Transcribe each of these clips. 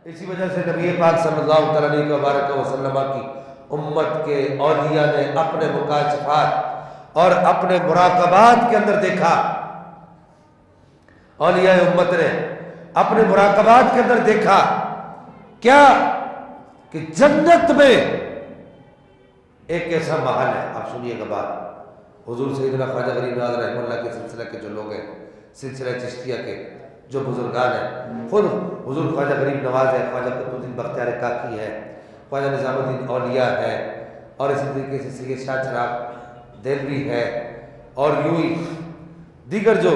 اسی وجہ سے نبی پاک صلی اللہ علیہ وسلم کی امت کے اولیاء نے اپنے مکاشفات اور اپنے مراقبات کے اندر دیکھا، اولیاء امت نے اپنے مراقبات کے اندر دیکھا کیا کہ جنت میں ایک ایسا محل ہے. آپ سنیے گا بات، حضور سیدنا خواجہ غریب نواز رحمہ اللہ کے سلسلہ کے جو لوگ ہیں، سلسلہ چشتیہ کے جو بزرگان ہیں، خود حضور خواجہ غریب نواز ہے، خواجہ قطب الدین بختیار کاکی ہے، خواجہ نظام الدین اولیاء ہے، اور اسی طریقے سے سید شاہ چراغ دہلوی ہے، اور یوں ہی دیگر جو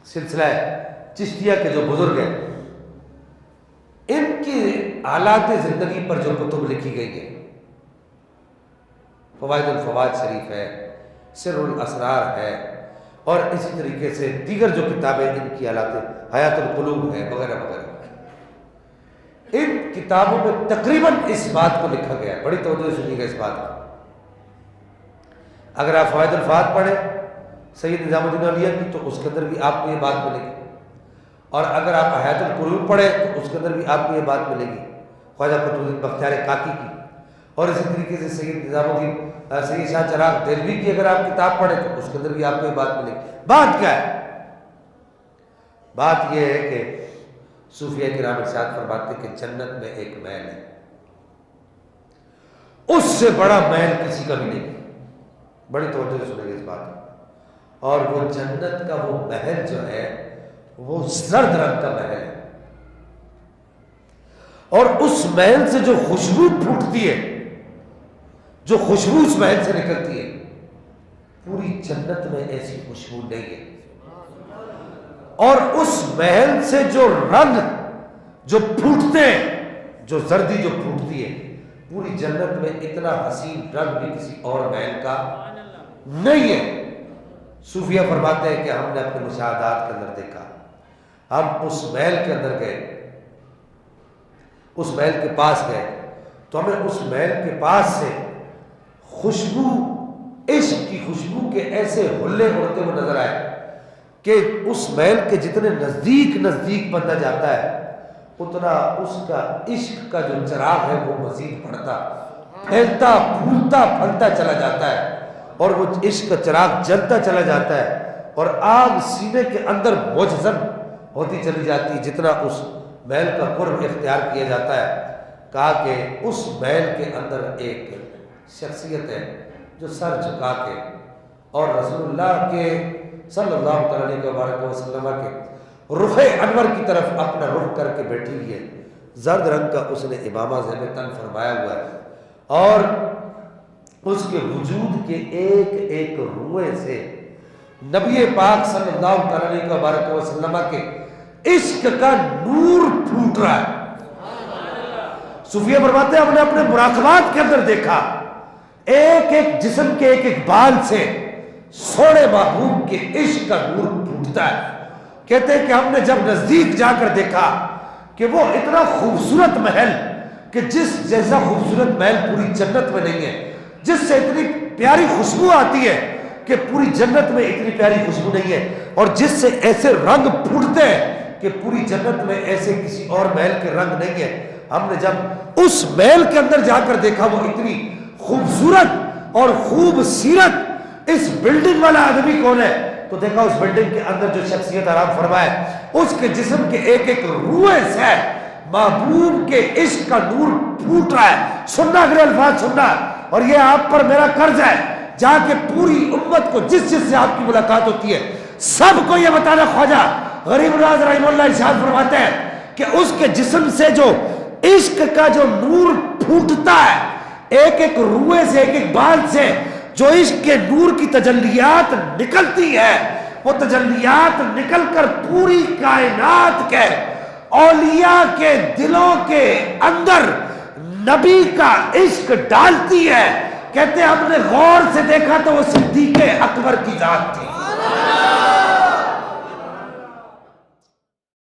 سلسلہ چشتیہ کے جو بزرگ ہیں، ان کی حالات زندگی پر جو کتب لکھی گئی ہے، فوائد الفوائد شریف ہے، سر الاسرار ہے، اور اسی طریقے سے دیگر جو کتابیں ان کی حالات حیات القلوب ہے وغیرہ وغیرہ، ان کتابوں میں تقریباً اس بات کو لکھا گیا ہے. بڑی توجہ سنیے گا اس بات کو. اگر آپ فوائد الفوائد پڑھیں سید نظام الدین اولیاء کی تو اس کے اندر بھی آپ کو یہ بات ملے گی، اور اگر آپ حیات القلوب پڑھیں تو اس کے اندر بھی آپ کو یہ بات ملے گی خواجہ قطب الدین بختیار کاکی کی، اور اسی طریقے سے سید نظام الدین سید شاہ چراغ دہلوی کی اگر آپ کتاب پڑھیں تو اس کے اندر بھی آپ کو یہ بات ملے گی. بات کیا ہے؟ بات یہ ہے کہ صوفیہ کرام ارشاد فرماتے کہ جنت میں ایک محل ہے، اس سے بڑا محل کسی کا بھی نہیں. بڑی توجہ سے سنیں گے اس بات. اور وہ جنت کا وہ محل جو ہے وہ زرد رنگ کا محل ہے، اور اس محل سے جو خوشبو پھوٹتی ہے، جو خوشبو اس محل سے نکلتی ہے، پوری جنت میں ایسی خوشبو نہیں ہے. اور اس محل سے جو رنگ جو پھوٹتے ہیں، جو زردی جو پھوٹتی ہے، پوری جنت میں اتنا حسین رنگ بھی کسی اور محل کا نہیں ہے. صوفیہ فرماتے ہیں کہ ہم نے اپنے مشاہدات کے اندر دیکھا، ہم اس محل کے اندر گئے، اس محل کے پاس گئے تو ہمیں اس محل کے پاس سے خوشبو، عشق کی خوشبو کے ایسے حلے اڑتے ہوئے نظر آئے کہ اس محل کے جتنے نزدیک نزدیک بندہ جاتا ہے اتنا اس کا عشق کا جو چراغ ہے وہ مزید بڑھتا، پھیلتا، پھولتا، پھلتا چلا جاتا ہے، اور وہ عشق کا چراغ جلتا چلا جاتا ہے، اور آگ سینے کے اندر مجذب ہوتی چلی جاتی ہے جتنا اس محل کا قرب اختیار کیا جاتا ہے. کہا کہ اس محل کے اندر ایک شخصیت ہے جو سر جھکا کے اور رسول اللہ کے صلی اللہ علیہ وسلم کے رخ انور کی طرف اپنا رخ کر کے بیٹھی ہوئی ہے. زرد رنگ کا اس نے امامہ زیب تن فرمایا ہوا ہے، اور اس کے وجود کے ایک ایک روئے سے نبی پاک صلی اللہ علیہ وسلم کے عشق کا نور پھوٹ رہا ہے. صوفیہ فرماتے ہیں ہم نے اپنے مراقبات کے اندر دیکھا ایک ایک جسم کے ایک ایک بال سے سونے محبوب کے عشق کا نور پھوٹتا ہے. کہتے ہیں کہ ہم نے جب نزدیک جا کر دیکھا کہ وہ اتنا خوبصورت محل کہ جس جیسا خوبصورت محل پوری جنت میں نہیں ہے، جس سے اتنی پیاری خوشبو آتی ہے کہ پوری جنت میں اتنی پیاری خوشبو نہیں ہے، اور جس سے ایسے رنگ پھوٹتے ہیں کہ پوری جنت میں ایسے کسی اور محل کے رنگ نہیں ہے. ہم نے جب اس محل کے اندر جا کر دیکھا وہ اتنی خوبصورت اور خوب سیرت، اس بلڈنگ والا آدمی کون ہے؟ تو دیکھا اس بلڈنگ کے اندر جو شخصیت آرام فرمائے اس کے جسم کے ایک ایک روئے سے محبوب کے عشق کا نور پھوٹ رہا ہے. سننا اگلے الفاظ سننا، اور یہ آپ پر میرا قرض ہے، جا کے پوری امت کو جس جس سے آپ کی ملاقات ہوتی ہے سب کو یہ بتانا. خواجہ غریب نواز رحمہ اللہ ارشاد فرماتے ہیں کہ اس کے جسم سے جو عشق کا جو نور پھوٹتا ہے، ایک ایک روئے سے، ایک ایک بال سے جو عشق کے نور کی تجلیات نکلتی ہے، وہ تجلیات نکل کر پوری کائنات کے اولیاء کے دلوں کے اندر نبی کا عشق ڈالتی ہے. کہتے ہیں ہم نے غور سے دیکھا تو وہ صدیق اکبر کی ذات تھی.